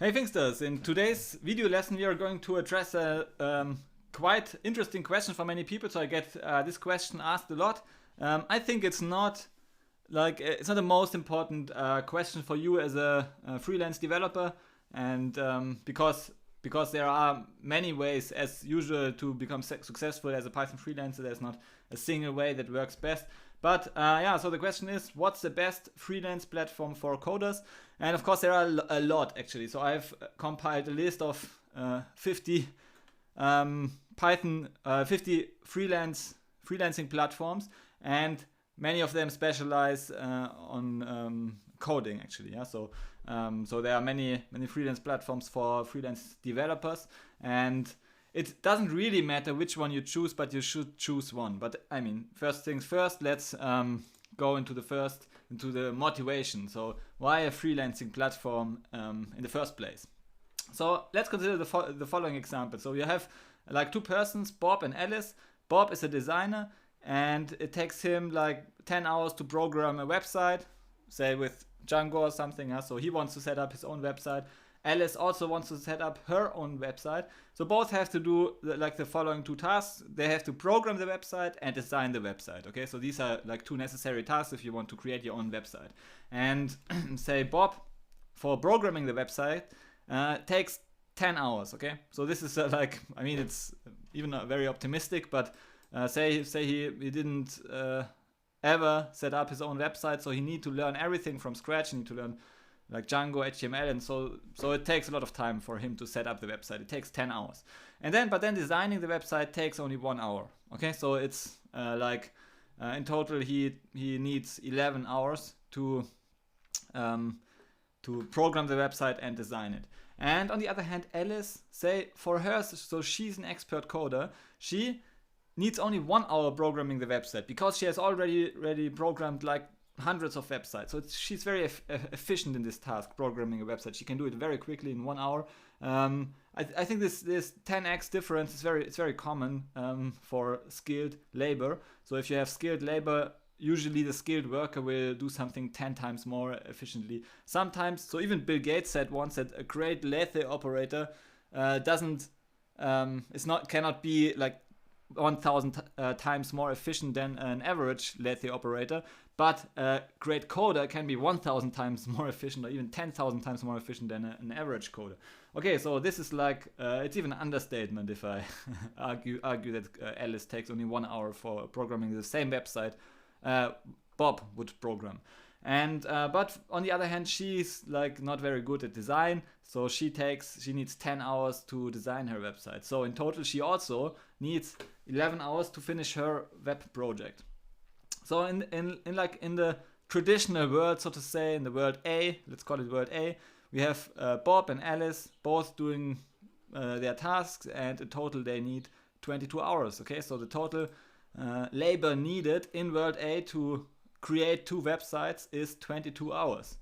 Hey Finxters, in today's video lesson we are going to address a quite interesting question for many people. So I get this question asked a lot. I think it's not the most important question for you as a freelance developer, and because there are many ways as usual to become successful as a Python freelancer. There's not a single way that works best. But so the question is, what's the best freelance platform for coders? And of course there are a lot actually. So I've compiled a list of 50 freelancing platforms, and many of them specialize on coding actually. Yeah, so there are many freelance platforms for freelance developers, and it doesn't really matter which one you choose, but you should choose one. But I mean, first things first, let's go into the motivation. So why a freelancing platform in the first place? So let's consider the following example. So you have like two persons, Bob and Alice. Bob is a designer, and it takes him like 10 hours to program a website, say with Django or something. So he wants to set up his own website. Alice also wants to set up her own website. So both have to do the following two tasks. They have to program the website and design the website. Okay, so these are like two necessary tasks if you want to create your own website. And say Bob, for programming the website, takes 10 hours. Okay, so this is it's even very optimistic, but say he didn't ever set up his own website, so he need to learn everything from scratch. He need to learn like Django, HTML, and so it takes a lot of time for him to set up the website. It takes 10 hours. But then designing the website takes only 1 hour. Okay, so it's in total he needs 11 hours to program the website and design it. And on the other hand, Alice, say for her, so she's an expert coder, she needs only 1 hour programming the website because she has already programmed like hundreds of websites. So she's very efficient in this task, programming a website. She can do it very quickly in 1 hour. I think this 10x difference is very common for skilled labor. So if you have skilled labor, usually the skilled worker will do something 10 times more efficiently. Sometimes, so even Bill Gates said once that a great lathe operator cannot be like 1,000 times more efficient than an average lathe operator, but a great coder can be 1,000 times more efficient, or even 10,000 times more efficient than an average coder. Okay, so this is like it's even an understatement if I argue that Alice takes only 1 hour for programming the same website Bob would program. And but on the other hand, she's like not very good at design, so she needs 10 hours to design her website. So in total, she also needs 11 hours to finish her web project. So in the traditional world, so to say, in the world A, let's call it world A, we have Bob and Alice both doing their tasks, and in total they need 22 hours. Okay, so the total labor needed in world A to create two websites is 22 hours.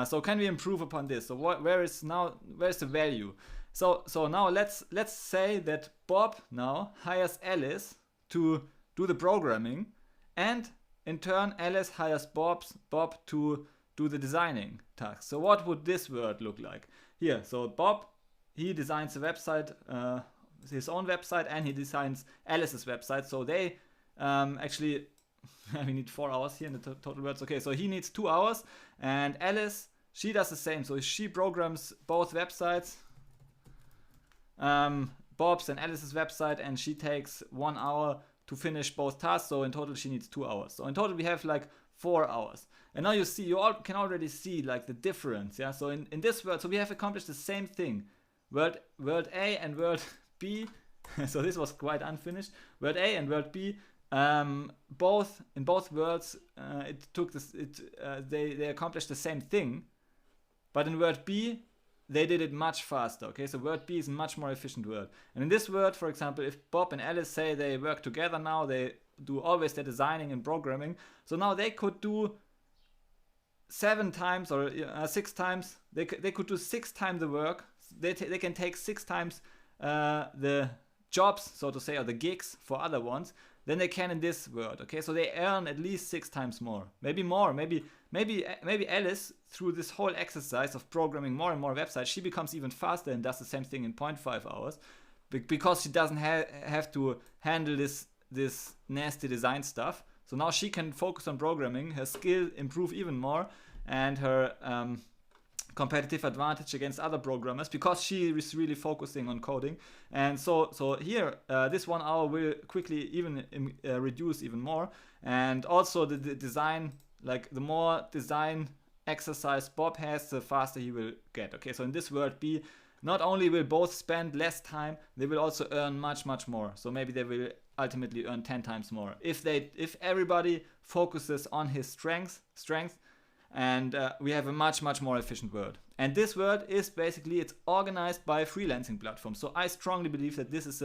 So can we improve upon this? So where's the value? So now let's say that Bob now hires Alice to do the programming, and in turn Alice hires Bob to do the designing task. So what would this world look like? Here, so Bob, he designs the website, his own website, and he designs Alice's website. So they actually we need 4 hours here in the total words. Okay, so he needs 2 hours, and Alice, she does the same. So she programs both websites, Bob's and Alice's website, and she takes 1 hour to finish both tasks. So in total she needs 2 hours. So in total we have like 4 hours. And now you can already see like the difference. Yeah. So in this world, so we have accomplished the same thing. World A and world B. So this was quite unfinished. World A and world B. In both worlds, they accomplished the same thing, but in world B they did it much faster. Okay, so world B is a much more efficient world. And in this world, for example, if Bob and Alice say they work together now, they do always their designing and programming. So now they could do 7 times or 6 times. They could do 6 times the work. They can take 6 times the jobs, so to say, or the gigs for other ones than they can in this world. Okay, so they earn at least 6 times more, maybe more, maybe maybe Alice, through this whole exercise of programming more and more websites, she becomes even faster and does the same thing in 0.5 hours, because she doesn't have to handle this nasty design stuff. So now she can focus on programming, her skill improve even more, and her competitive advantage against other programmers, because she is really focusing on coding. And so here, this 1 hour will quickly even reduce even more. And also the design, like the more design exercise Bob has, the faster he will get. Okay, so in this world B, not only will both spend less time, they will also earn much more. So maybe they will ultimately earn 10 times more if everybody focuses on his strength, and we have a much more efficient world. And this world is basically, it's organized by freelancing platforms. So I strongly believe that this is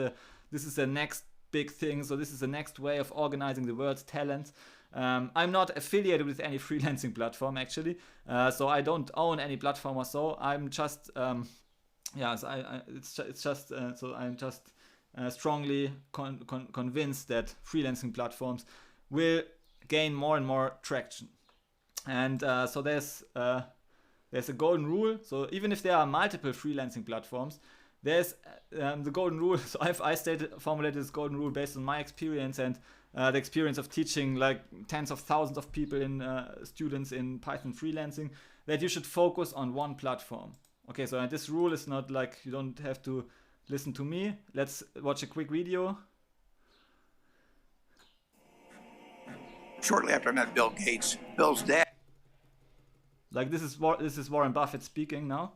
the next big thing. So this is the next way of organizing the world's talents. I'm not affiliated with any freelancing platform actually, so I don't own any platform or so. I'm just so I'm just strongly convinced that freelancing platforms will gain more and more traction. And so there's a golden rule. So even if there are multiple freelancing platforms, there's the golden rule. So I formulated this golden rule based on my experience and the experience of teaching like tens of thousands of people students in Python freelancing, that you should focus on one platform. Okay, so this rule is not like, you don't have to listen to me. Let's watch a quick video. Shortly after I met Bill Gates, Bill's dad. Like this is Warren Buffett speaking now.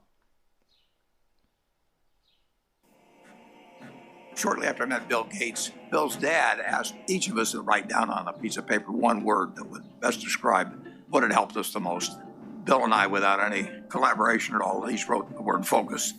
Shortly after I met Bill Gates, Bill's dad asked each of us to write down on a piece of paper one word that would best describe what had helped us the most. Bill and I, without any collaboration at all, each wrote the word focus.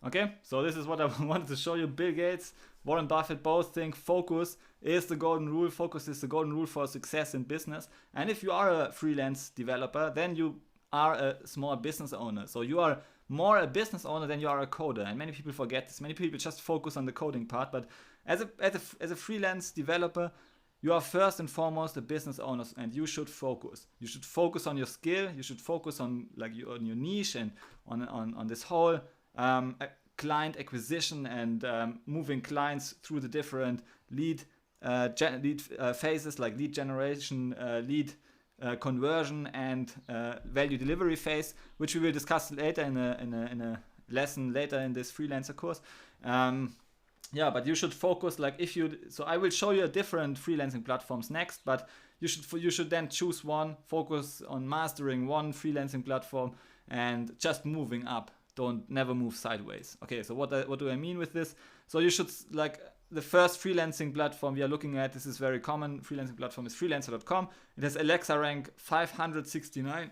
Okay, so this is what I wanted to show you. Bill Gates, Warren Buffett both think focus is the golden rule. Focus is the golden rule for success in business. And if you are a freelance developer, then you are a small business owner. So you are more a business owner than you are a coder. And many people forget this. Many people just focus on the coding part. But as a freelance developer, you are first and foremost a business owner, and you should focus. You should focus on your skill. You should focus on on your niche and on this whole client acquisition and moving clients through the different lead phases, like lead generation, lead conversion, and value delivery phase, which we will discuss later in a lesson later in this Freelancer course. But you should focus, so I will show you different freelancing platforms next, but you should then choose one, focus on mastering one freelancing platform and just moving up. Don't never move sideways. Okay, so what do I mean with this? So you should, the first freelancing platform we are looking at, this is very common freelancing platform, is Freelancer.com. It has Alexa rank 569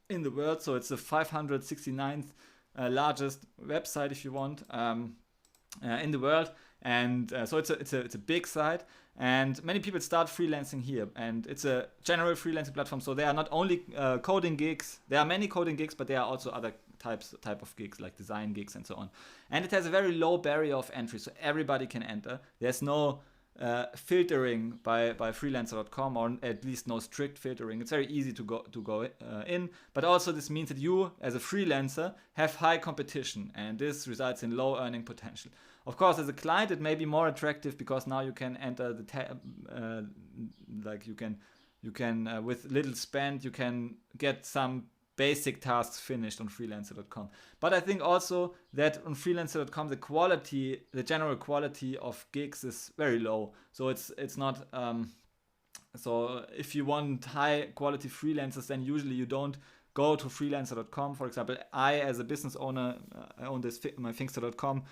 in the world, so it's the 569th largest website, if you want, in the world. And so it's a big site, and many people start freelancing here, and it's a general freelancing platform. So there are not only coding gigs, there are many coding gigs, but there are also other type of gigs like design gigs and so on. And it has a very low barrier of entry, so everybody can enter. There's no filtering by Freelancer.com, or at least no strict filtering. It's very easy to go in, but also this means that you as a freelancer have high competition, and this results in low earning potential. Of course, as a client, it may be more attractive because now you can enter the you can with little spend, you can get some basic tasks finished on Freelancer.com. But I think also that on Freelancer.com the general quality of gigs is very low. So it's not so if you want high quality freelancers, then usually you don't go to Freelancer.com. For example, I as a business owner, I own my Finxter.com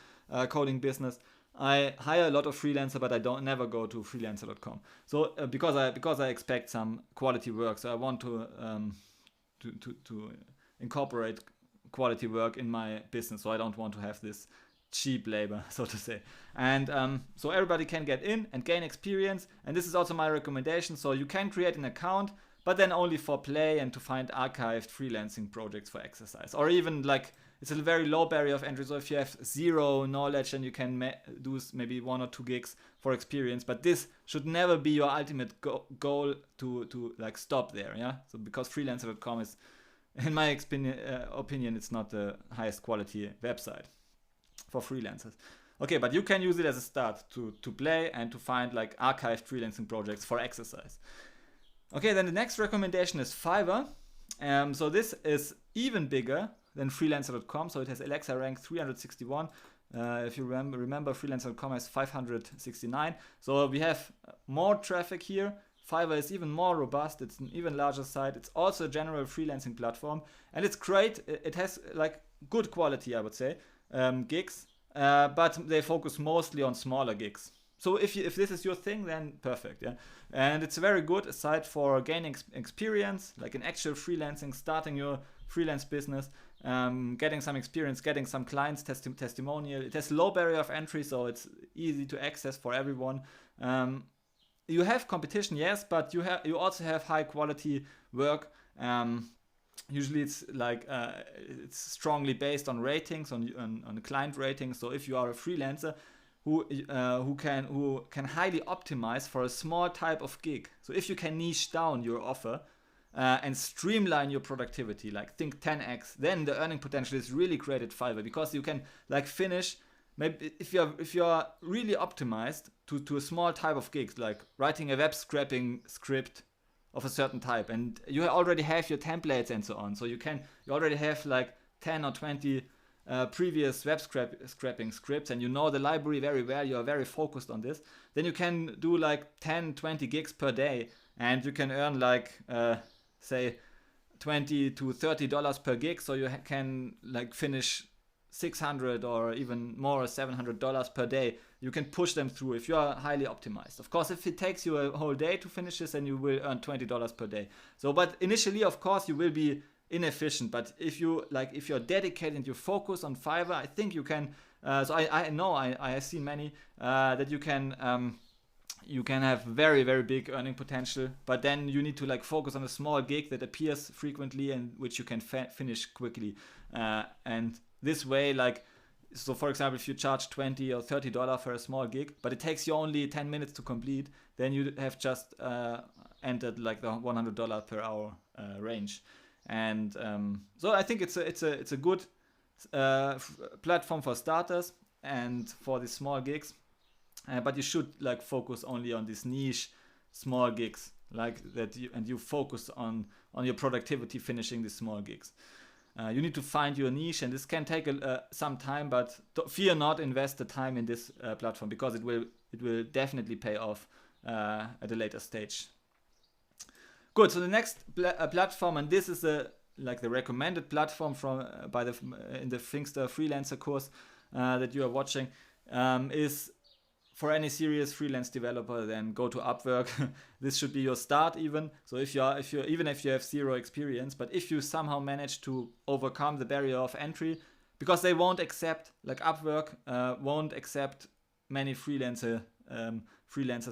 coding business. I hire a lot of freelancers, but I never go to Freelancer.com. So because I expect some quality work, so I want to incorporate quality work in my business. So I don't want to have this cheap labor, so to say. And so everybody can get in and gain experience. And this is also my recommendation. So you can create an account, but then only for play and to find archived freelancing projects for exercise. Or even like, it's a very low barrier of entry. So if you have zero knowledge, then you can do maybe 1 or 2 gigs for experience. But this should never be your ultimate goal to like stop there. Yeah. So because Freelancer.com is, in my opinion, it's not the highest quality website for freelancers. Okay, but you can use it as a start to play and to find like archived freelancing projects for exercise. Okay, then the next recommendation is Fiverr. So this is even bigger than Freelancer.com. So it has Alexa rank 361. If you remember, Freelancer.com has 569. So we have more traffic here. Fiverr is even more robust. It's an even larger site. It's also a general freelancing platform, and it's great. It has like good quality, I would say, gigs, but they focus mostly on smaller gigs. So if this is your thing, then perfect, yeah. And it's a very good site for gaining experience, like in actual freelancing, starting your freelance business, getting some experience, getting some clients testimonial. It has low barrier of entry, so it's easy to access for everyone. You have competition, yes, but you also have high quality work. Usually it's like it's strongly based on ratings, on client ratings. So if you are a freelancer who can highly optimize for a small type of gig, so if you can niche down your offer and streamline your productivity, like think 10x, then the earning potential is really great at Fiverr, because you can like finish. Maybe if you're really optimized to a small type of gigs, like writing a web scraping script of a certain type, and you already have your templates and so on, so you already have like 10 or 20 previous web scraping scripts, and you know the library very well, you are very focused on this, then you can do like 10-20 gigs per day, and you can earn like say $20 to $30 per gig, so you can like finish $600 or even more, $700 per day. You can push them through if you are highly optimized. Of course, if it takes you a whole day to finish this, then you will earn $20 per day. So, but initially, of course, you will be inefficient. But if you're dedicated and you focus on Fiverr, I think you can. So I know I have seen many that you can have very, very big earning potential, but then you need to like focus on a small gig that appears frequently and which you can finish quickly. And this way, like, so for example, if you charge $20 or $30 for a small gig, but it takes you only 10 minutes to complete, then you have just entered like the $100 per hour range. And so I think it's a good platform for starters and for the small gigs. But you should like focus only on these niche small gigs, like that, you focus on your productivity finishing these small gigs. You need to find your niche, and this can take some time, but fear not, invest the time in this platform, because it will definitely pay off at a later stage. Good. So the next platform, and this is the recommended platform in the Finxter Freelancer course that you are watching, is for any serious freelance developer. Then go to Upwork. This should be your start even. So even if you have zero experience, but if you somehow manage to overcome the barrier of entry, because they won't accept, like Upwork won't accept many freelancers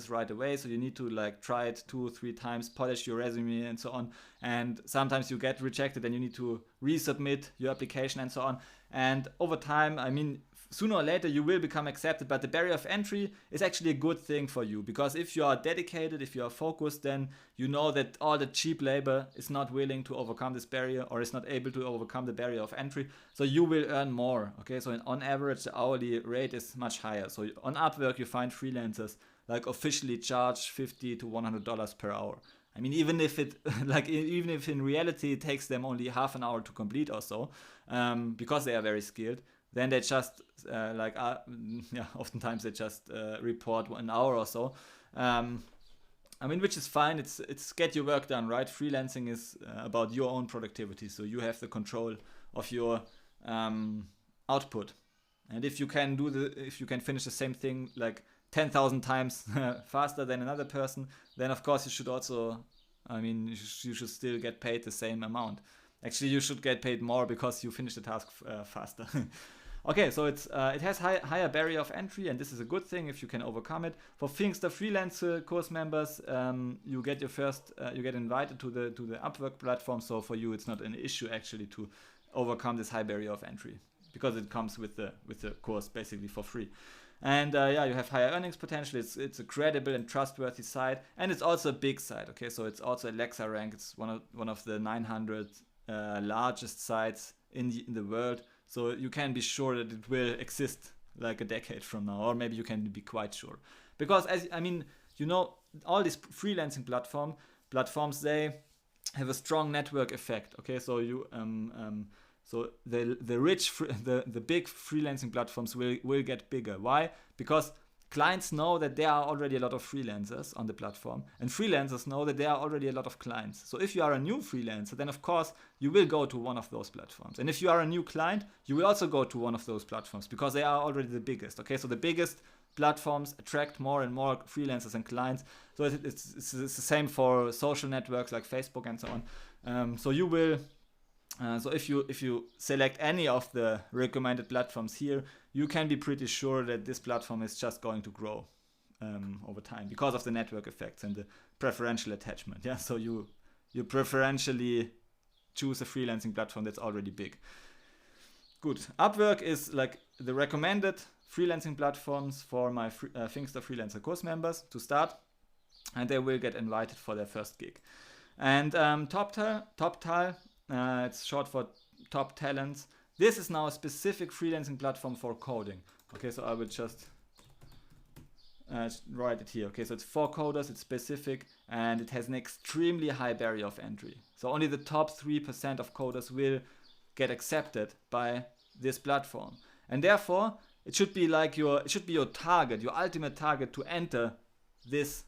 right away. So you need to like try it 2 or 3 times, polish your resume and so on. And sometimes you get rejected and you need to resubmit your application and so on. And over time, I mean, sooner or later you will become accepted, but the barrier of entry is actually a good thing for you, because if you are dedicated, if you are focused, then you know that all the cheap labor is not willing to overcome this barrier, or is not able to overcome the barrier of entry, so you will earn more. Okay, so on average the hourly rate is much higher. So on Upwork you find freelancers like officially charge $50 to $100 per hour. I mean, even if in reality it takes them only half an hour to complete or so, because they are very skilled, then they just oftentimes they just report 1 hour or so. I mean, which is fine. It's get your work done, right? Freelancing is about your own productivity, so you have the control of your output. And if you can finish the same thing like 10,000 times faster than another person, then of course you should also, I mean, you should still get paid the same amount. Actually, you should get paid more because you finish the task faster. Okay, so it has higher barrier of entry, and this is a good thing if you can overcome it. For Finxter Freelancer course members, you get your first, you get invited to the Upwork platform. So for you, it's not an issue actually to overcome this high barrier of entry because it comes with the course basically for free. And yeah, you have higher earnings potential. It's a credible and trustworthy site, and it's also a big site. Okay, so it's also Alexa rank. It's one of the 900 largest sites in the world. So you can be sure that it will exist like a decade from now, or maybe you can be quite sure, because all these freelancing platforms, they have a strong network effect. Okay, so so the big freelancing platforms will get bigger. Why? Because clients know that there are already a lot of freelancers on the platform, and freelancers know that there are already a lot of clients. So if you are a new freelancer, then of course you will go to one of those platforms. And if you are a new client, you will also go to one of those platforms because they are already the biggest. Okay, so the biggest platforms attract more and more freelancers and clients. So it's the same for social networks like Facebook and so on. So you will. So if you select any of the recommended platforms here, you can be pretty sure that this platform is just going to grow over time because of the network effects and the preferential attachment. Yeah, so you preferentially choose a freelancing platform that's already big. Good. Upwork is like the recommended freelancing platforms for my Finxter Freelancer course members to start, and they will get invited for their first gig. And TopToTop. It's short for Top Talents. This is now a specific freelancing platform for coding. Okay, so I will just write it here. Okay, so it's for coders, it's specific, and it has an extremely high barrier of entry. So only the top 3% of coders will get accepted by this platform. And therefore, it should be your target, your ultimate target to enter this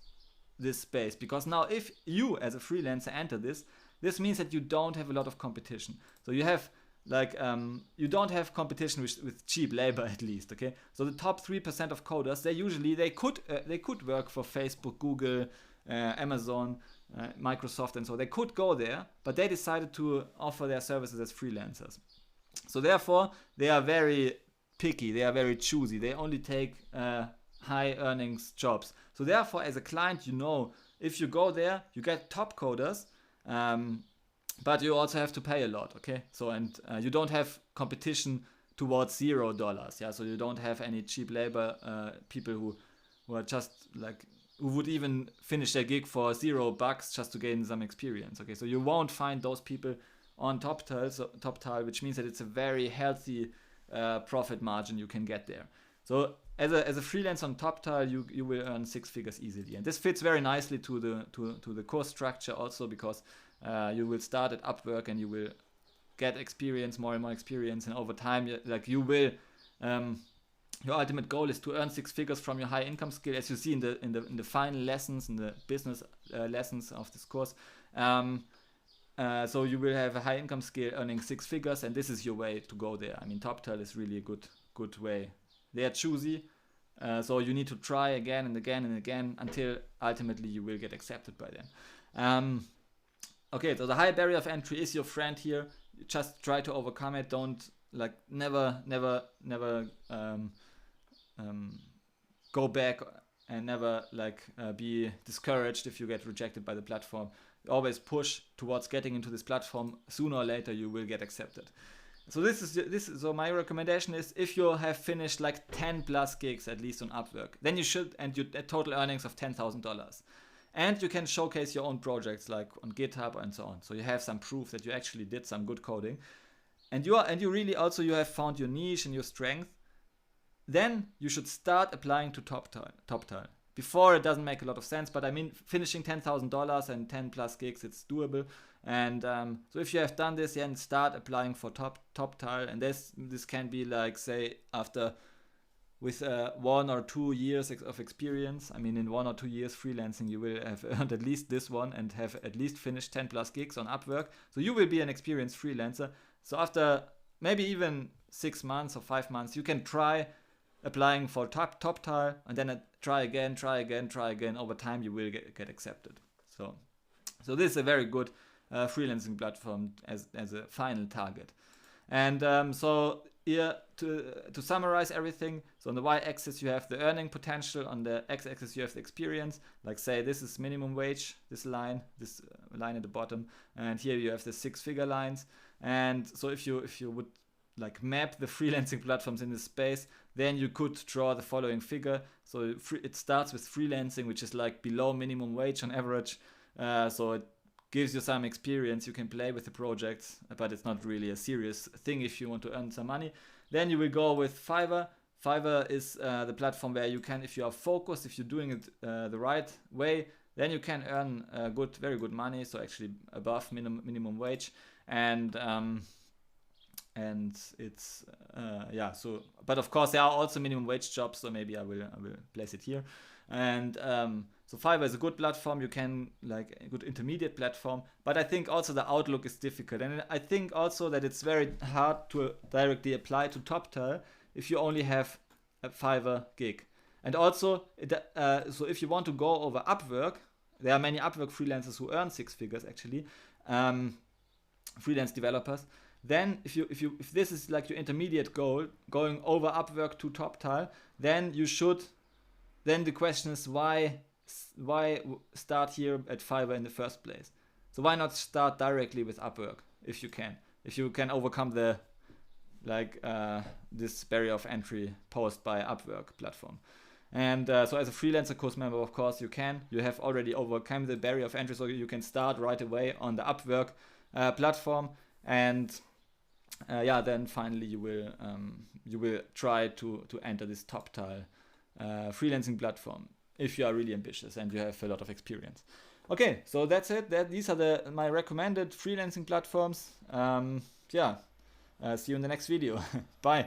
space. Because now if you as a freelancer enter this means that you don't have a lot of competition. So you have you don't have competition with cheap labor at least. Okay. So the top 3% of coders, they could work for Facebook, Google, Amazon, Microsoft, and so they could go there, but they decided to offer their services as freelancers. So therefore, they are very picky. They are very choosy. They only take high earnings jobs. So therefore, as a client, if you go there, you get top coders. But you also have to pay a lot, okay? So you don't have competition towards $0, yeah. So you don't have any cheap labor people who are just who would even finish their gig for $0 just to gain some experience, okay? So you won't find those people on TopTal, which means that it's a very healthy profit margin you can get there. So as a freelancer on TopTal, you will earn 6 figures easily, and this fits very nicely to the course structure also, because you will start at Upwork and you will get experience, more and more experience, and over time, you will. Your ultimate goal is to earn 6 figures from your high income skill, as you see in the final lessons, in the business lessons of this course. So you will have a high income skill earning 6 figures, and this is your way to go there. I mean, TopTal is really a good way. They are choosy, so you need to try again and again and again until ultimately you will get accepted by them. Okay, so the high barrier of entry is your friend here. You just try to overcome it. Don't never go back, and never be discouraged if you get rejected by the platform. Always push towards getting into this platform. Sooner or later you will get accepted. So so my recommendation is, if you have finished 10 plus gigs at least on Upwork, then you should, and you total earnings of $10,000. And you can showcase your own projects on GitHub and so on. So you have some proof that you actually did some good coding. And you really also have found your niche and your strength. Then you should start applying to TopTal. Before, it doesn't make a lot of sense, but I mean, finishing $10,000 and 10 plus gigs, it's doable. And so if you have done this, then start applying for TopTal, and this can be say with 1 or 2 years of experience. I mean, in 1 or 2 years freelancing, you will have earned at least this one and have at least finished 10 plus gigs on Upwork. So you will be an experienced freelancer. So after maybe even 6 months or 5 months, you can try applying for TopTal, and then try again. Over time, you will get accepted. So this is a very good freelancing platform as a final target. And so here to summarize everything. So on the y-axis you have the earning potential, on the x-axis you have the experience. Like say this is minimum wage, this line at the bottom, and here you have the 6-figure lines. And so if you would like map the freelancing platforms in this space, then you could draw the following figure. So it starts with freelancing, which is like below minimum wage on average. So it gives you some experience. You can play with the projects, but it's not really a serious thing if you want to earn some money. Then you will go with Fiverr. Fiverr is the platform where you can, if you are focused, if you're doing it the right way, then you can earn very good money. So actually above minimum wage, and it's So, but of course there are also minimum wage jobs. So maybe I will place it here. And so Fiverr is a good platform. You can like a good intermediate platform, but I think also the outlook is difficult, and I think also that it's very hard to directly apply to TopToTop if you only have a Fiverr gig. And also, so if you want to go over Upwork, there are many Upwork freelancers who earn 6 figures actually, freelance developers. Then if this is like your intermediate goal, going over Upwork to TopToTop, then you should. Then the question is why start here at Fiverr in the first place? So why not start directly with Upwork if you can overcome the this barrier of entry posed by Upwork platform. And so as a Freelancer course member, of course you have already overcome the barrier of entry, so you can start right away on the Upwork platform. And then finally you will try to enter this TopToTop freelancing platform if you are really ambitious and you have a lot of experience. Okay, so that's it. These are my recommended freelancing platforms. See you in the next video. Bye.